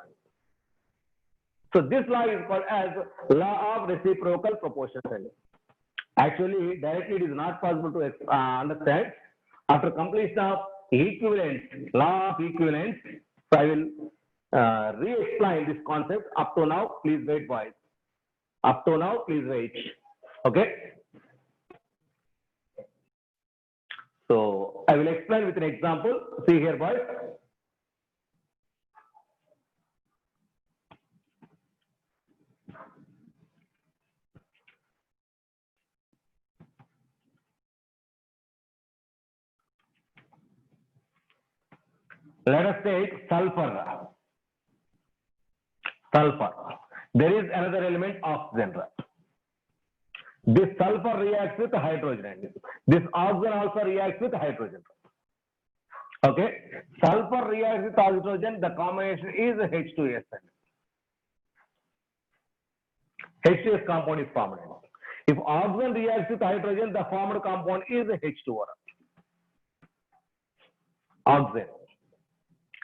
So this law is called as law of reciprocal proportion. Actually, directly it is not possible to understand. After completion of equivalence, law of equivalence. So I will re-explain this concept. Up to now, please wait, boys. Up to now, please wait. Okay. So I will explain with an example. See here, boys. Let us take sulfur. Sulfur. There is another element, oxygen. This sulfur reacts with hydrogen. This oxygen also reacts with hydrogen. Okay. Sulfur reacts with hydrogen. The combination is H2S. H2S compound is formed. If oxygen reacts with hydrogen, the formed compound is H2O. Oxygen.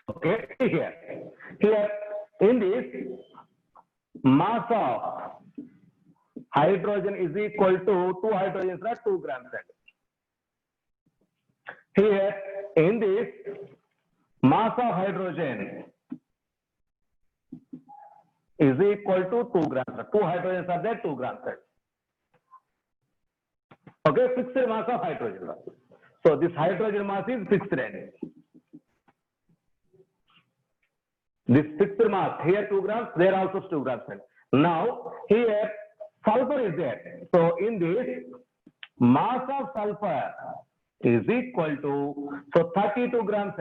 Okay. Here in this, mass of hydrogen is equal to 2 hydrogens are 2 grams. Here in this, mass of hydrogen is equal to 2 grams. 2 hydrogens are there, 2 grams. Okay, fixed mass of hydrogen. So this hydrogen mass is fixed. This fixed mass, here 2 grams, there also 2 grams. Now, here sulfur is there. So in this, mass of sulfur is equal to, so 32 grams.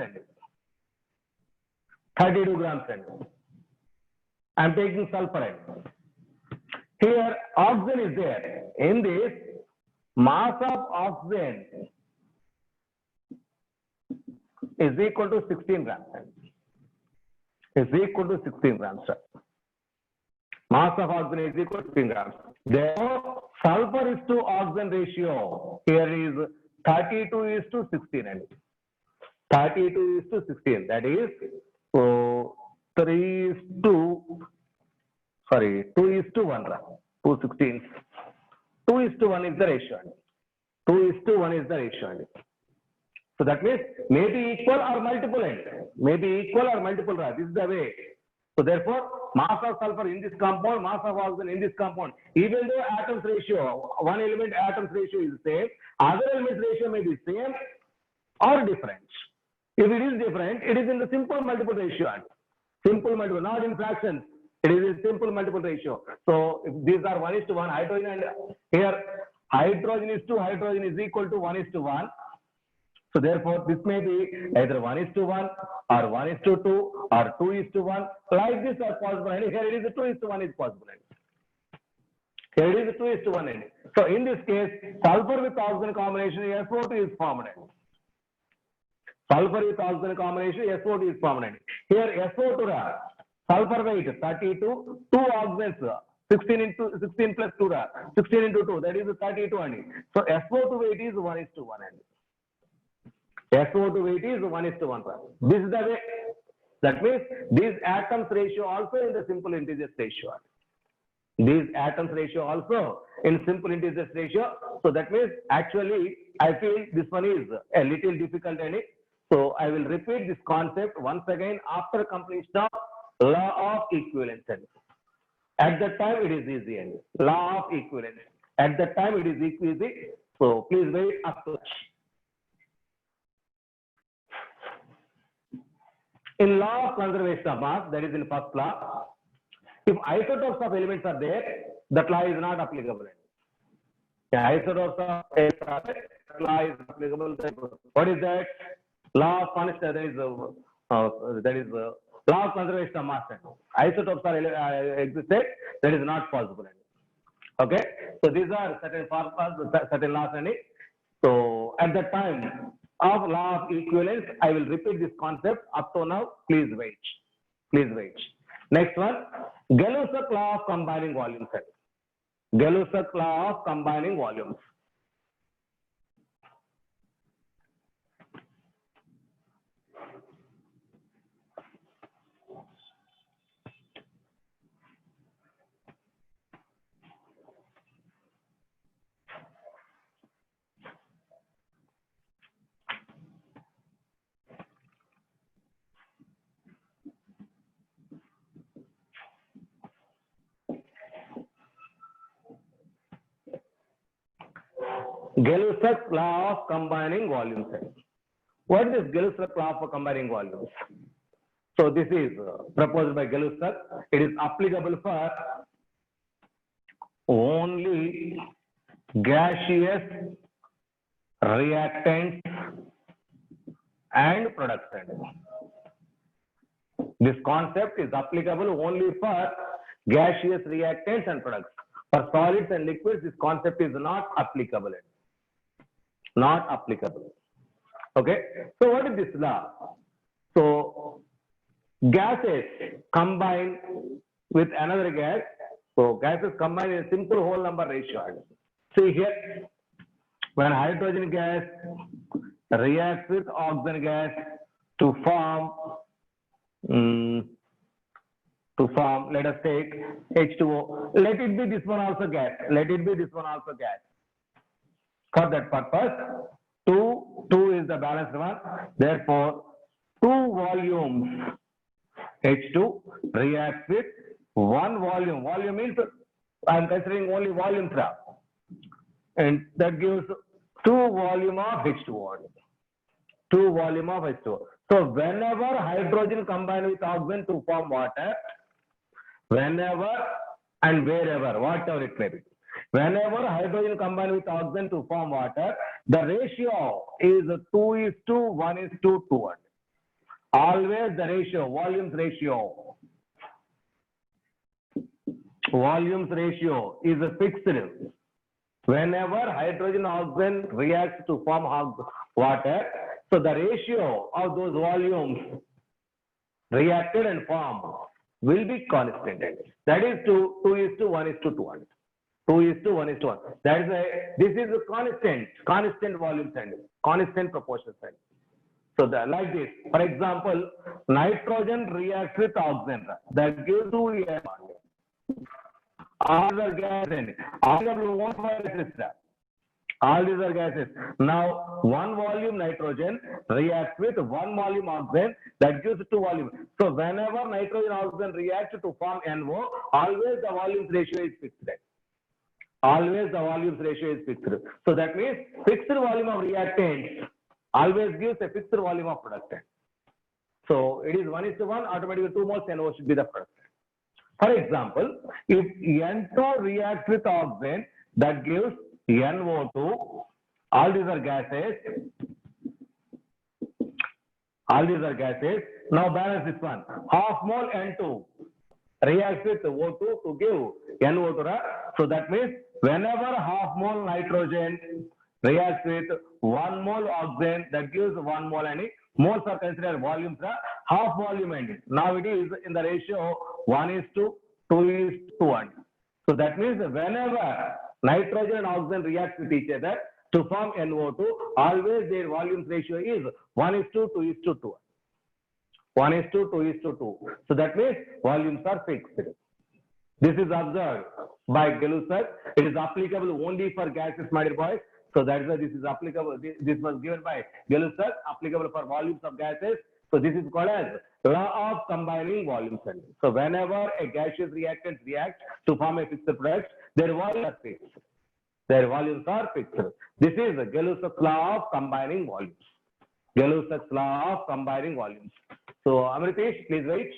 32 grams. I am taking sulfur. Here, oxygen is there. In this, mass of oxygen is equal to 16 grams. Is equal to 16 grams. Mass of oxygen is equal to 16 grams. Therefore, sulfur is to oxygen ratio here is 32 is to 16. 32 is to 16. That is, so 3 is to, sorry, 2 is to 1. 2 16s. 2 is to 1 is the ratio. 2 is to 1 is the ratio. So that means maybe equal or multiple. Maybe equal or multiple. This is the way. So therefore, mass of sulfur in this compound, mass of oxygen in this compound, even though atoms ratio, one element atoms ratio is the same, other elements ratio may be same or different. If it is different, it is in the simple multiple ratio. Simple multiple, not in fractions. It is a simple multiple ratio. So if these are 1:1, hydrogen and here hydrogen is 2, hydrogen is equal to 1:1. So therefore, this may be either 1:1 or 1:2 or 2:1. Like this are possible. And here it is 2:1 is possible. Here it is 2:1. So in this case, sulfur with oxygen combination SO2 is formed. Sulfur with oxygen combination SO2 is formed. Here SO2 sulfur weight 32, 2 oxygens 16 plus 2 16 into 2, that is 32. So SO2 weight is 1:1. SO2 weight is 1:1. This is the way. That means these atoms ratio also in the simple integers ratio. These atoms ratio also in simple integers ratio. So that means actually I feel this one is a little difficult. So I will repeat this concept once again after completion of law of equivalence. At that time it is easy. Law of equivalence. At that time it is easy. So please wait up to. In law of conservation of mass, that is in first law, if isotopes of elements are there, that law is not applicable. Isotopes of elements are there, that law is applicable. What is that? Law of constant, that is law of conservation of mass. Isotopes are existed, that is not possible. Okay, so these are certain formulas, certain laws. So at that time of law of equivalence, I will repeat this concept up to now. Please wait. Please wait. Next one, Gay-Lussac law of combining volumes. Gay-Lussac law of combining volumes. Gay-Lussac's law of combining volumes. What is Gay-Lussac's law for combining volumes? So this is proposed by Gay-Lussac. It is applicable for only gaseous reactants and products. This concept is applicable only for gaseous reactants and products. For solids and liquids, this concept is not applicable. Not applicable. Okay. So what is this law? So gases combine with another gas. So gases combine in a simple whole number ratio. See here, when hydrogen gas reacts with oxygen gas to form, let us take H2O. Let it be this one also gas. Let it be this one also gas. For that purpose, 2 is the balanced one. Therefore, 2 volumes H2 reacts with 1 volume. Volume means I am considering only volume trap. And that gives 2 volume of H2O. 2 volume of H2O. So whenever hydrogen combine with oxygen to form water, whenever and wherever, whatever it may be, whenever hydrogen combine with oxygen to form water, the ratio is 2:1:2. Always the ratio, volumes ratio. Volumes ratio is fixed. Whenever hydrogen oxygen reacts to form water, so the ratio of those volumes reacted and formed will be constant. That is 2:1:2. 2:1:1. That is this is a constant volume and constant proportion. So like this, for example, nitrogen reacts with oxygen. That gives 2 all the gases. All these are gases. Now, 1 volume nitrogen reacts with 1 volume oxygen. That gives 2 volumes. So whenever nitrogen oxygen reacts to form NO, always the volumes ratio is fixed. Always the volumes ratio is fixed. So that means fixed volume of reactant always gives a fixed volume of productant. So it is 1:1, automatically 2 moles NO should be the product. For example, if N2 reacts with oxygen, that gives NO2. All these are gases. All these are gases. Now balance this one. Half mole N2 reacts with O2 to give NO2. So that means whenever half mole nitrogen reacts with 1 mole oxygen, that gives 1 mole and moles are considered volumes, half volume and now it is in the ratio 1:2:1. So that means whenever nitrogen and oxygen react with each other to form NO2, always their volumes ratio is 1:2:2. 1:2:2. So that means volumes are fixed. This is observed by Gay-Lussac. It is applicable only for gases, my dear boys. So that is why this is applicable. This was given by Gay-Lussac, applicable for volumes of gases. So this is called as law of combining volumes. So whenever a gaseous reactant reacts to form a fixed product, their volumes are fixed. Their volumes are fixed. This is Gay-Lussac's law of combining volumes. Gay-Lussac's law of combining volumes. So Amritesh, please wait.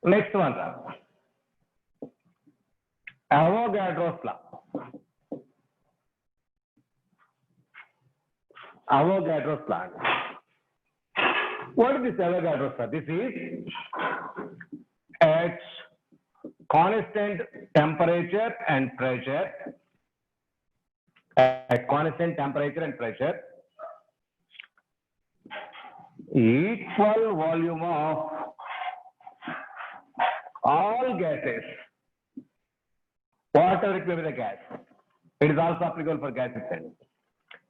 Next one, Avogadro's law. Avogadro's law. What is this Avogadro's law? This is at constant temperature and pressure. At constant temperature and pressure, equal volume of all gases, whatever it may be the gas, it is also applicable for gases.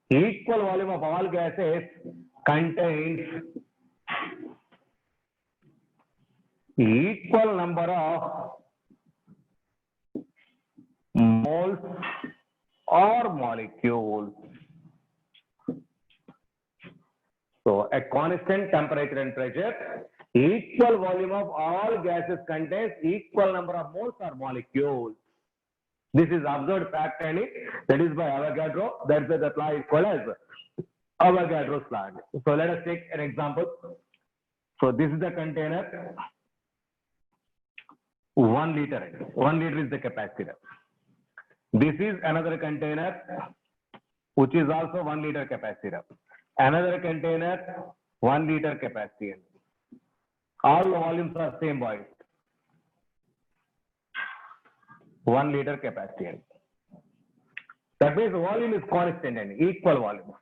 Equal volume of all gases contains equal number of moles or molecules. So a constant temperature and pressure, equal volume of all gases contains equal number of moles or molecules. This is observed fact and that is by Avogadro. That's why the law is called as Avogadro's law. So let us take an example. So this is the container, 1 liter. 1 liter is the capacitor. This is another container which is also 1 liter capacitor. Another container, 1 liter capacity. All volumes are same, boys. 1 liter capacity. That means the volume is constant and equal volume.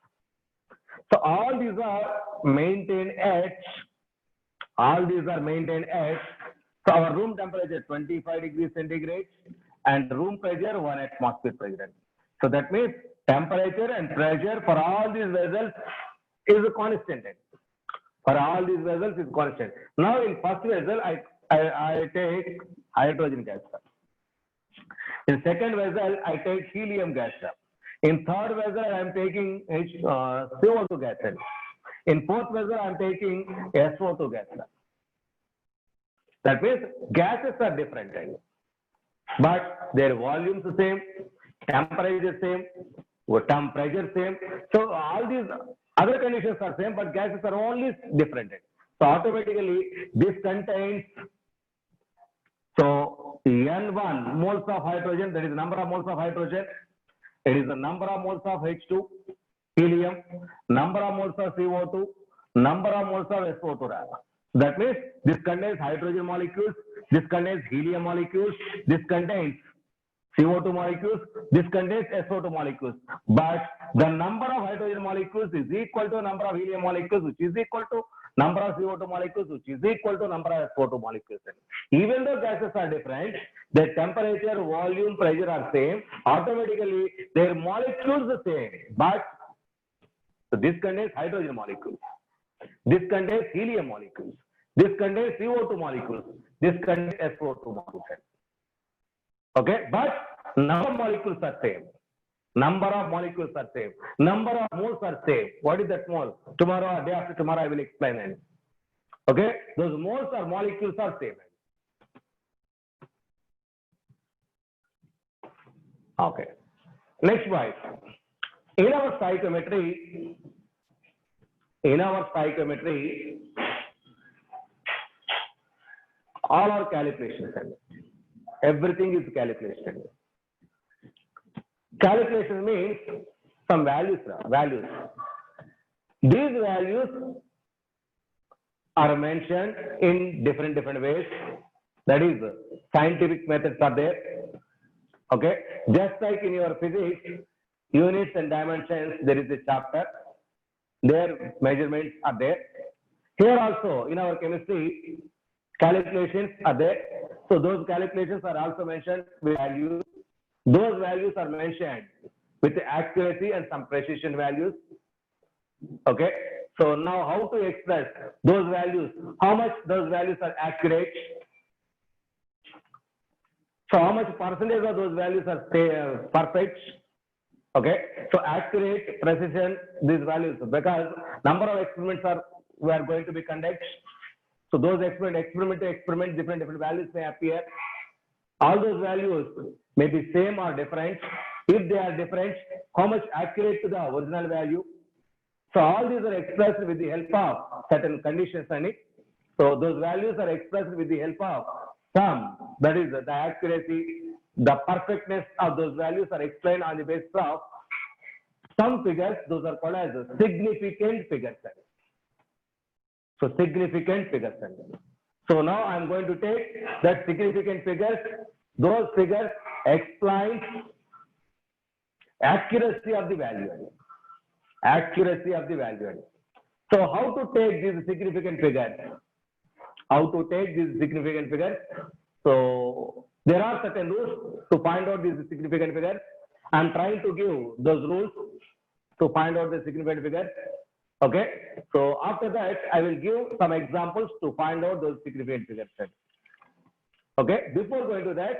So all these are maintained at, so our room temperature 25 degrees centigrade and room pressure 1 atmosphere pressure. So that means temperature and pressure for all these vessels is constant. For all these vessels is constant. Now in first vessel, I take hydrogen gas. In second vessel, I take helium gas. In third vessel, I am taking CO2 gas. In fourth vessel, I am taking SO2 gas. That means gases are different, but their volumes the same, temperature same, pressure same. So all these other conditions are same, but gases are only different. So automatically this contains, so N1 moles of hydrogen, that is the number of moles of hydrogen. It is the number of moles of H2, helium, number of moles of CO2, number of moles of SO2. That means this contains hydrogen molecules, this contains helium molecules, this contains CO2 molecules, this contains SO2 molecules. But the number of hydrogen molecules is equal to number of helium molecules, which is equal to number of CO2 molecules, which is equal to number of SO2 molecules. Even though gases are different, their temperature, volume, pressure are same, automatically their molecules are same. But so this contains hydrogen molecules, this contains helium molecules, this contains CO2 molecules, this contains SO2 molecules. Okay, but number of molecules are same. Number of molecules are same. Number of moles are same. What is that mole? Tomorrow or day after tomorrow I will explain it. Okay, those moles or molecules are same. Okay. Next point. In our stoichiometry, all our calculations, everything is calculation. Calculation means some values. These values are mentioned in different ways. That is, scientific methods are there. Okay, just like in your physics, units and dimensions, there is a chapter. Their measurements are there. Here also, in our chemistry, calculations are there. So those calculations are also mentioned with values. Those values are mentioned with accuracy and some precision values. Okay. So now how to express those values? How much those values are accurate? So how much percentage of those values are perfect? Okay. So accurate, precision, these values, because number of experiments we are going to be conducted. So those experiment to experiment, different values may appear. All those values may be same or different. If they are different, how much accurate to the original value? So all these are expressed with the help of certain conditions and it. So those values are expressed with the help of some, that is the accuracy, the perfectness of those values are explained on the basis of some figures. Those are called as significant figures. So significant figures. So now I am going to take that significant figures. Those figures explain accuracy of the value. Accuracy of the value. So how to take these significant figures? How to take these significant figures? So there are certain rules to find out these significant figures. I am trying to give those rules to find out the significant figures. Okay. So after that, I will give some examples to find out those significant figures. Okay, before going to that,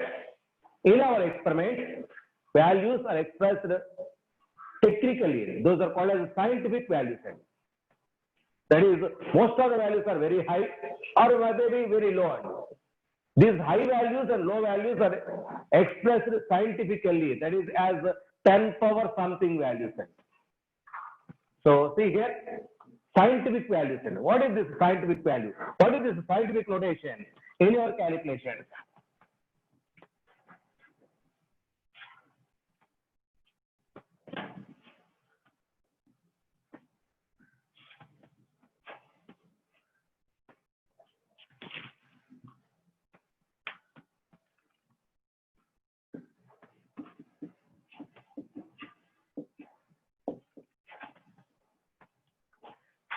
in our experiment, values are expressed technically. Those are called as scientific values. That is, most of the values are very high or maybe very low. These high values and low values are expressed scientifically. That is as 10 power something values. So see here, scientific values. What is this scientific value? What is this scientific notation in your calculation?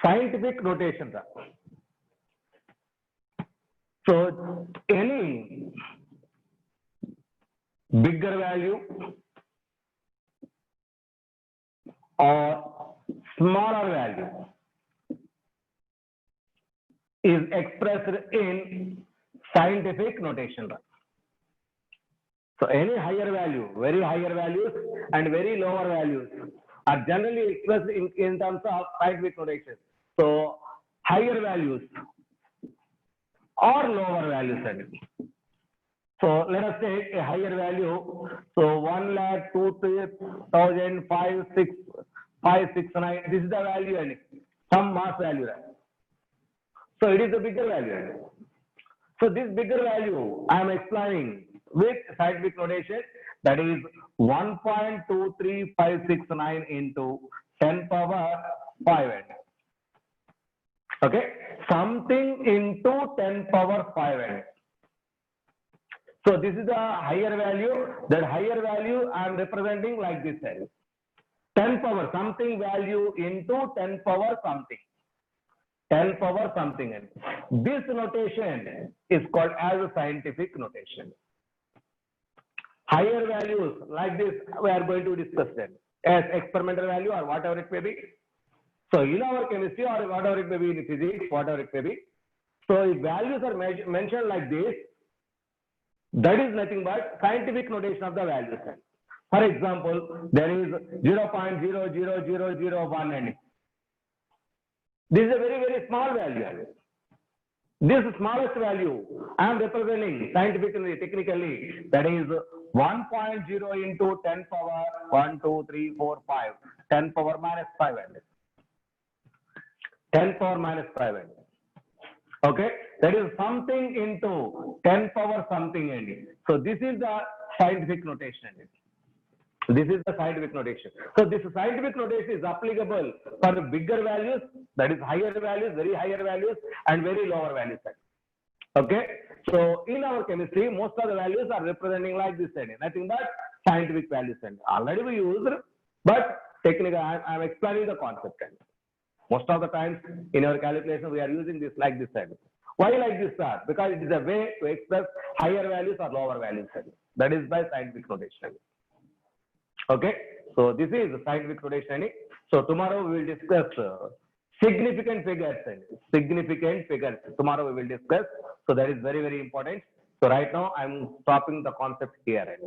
Scientific notation. So any bigger value or smaller value is expressed in scientific notation. So any higher value, very higher values and very lower values are generally expressed in terms of scientific notation. So higher values or lower values. So let us take a higher value. So 1,02,000, 569. This is the value and some mass value. So it is a bigger value. So this bigger value I am explaining with scientific notation, that is 1.23569 into 10 power 5. Okay, something into 10 power 5. So this is the higher value. That higher value I am representing like this. 10 power something value into 10 power something. 10 power something. This notation is called as a scientific notation. Higher values like this we are going to discuss them as experimental value or whatever it may be. So in our chemistry or whatever it may be in physics, whatever it may be. So if values are mentioned like this, that is nothing but scientific notation of the values. For example, there is 0.00001 and this is a very, very small value. This smallest value I am representing scientifically, technically, that is 1.0 into 10 power 1, 2, 3, 4, 5, 10 power minus 5. 10 power minus 5. Okay, that is something into 10 power something. So this is the scientific notation. This is the scientific notation. So this scientific notation is applicable for the bigger values, that is higher values, very higher values, and very lower values. Okay, so in our chemistry, most of the values are representing like this, nothing but scientific values. Already we used, but technically I am explaining the concept. Most of the times in our calculation, we are using this like this. Why like this, sir? Because it is a way to express higher values or lower values. That is by scientific notation. Okay, so this is scientific notation. So tomorrow we will discuss significant figures. Significant figures. Tomorrow we will discuss. So that is very, very important. So right now I am stopping the concept here.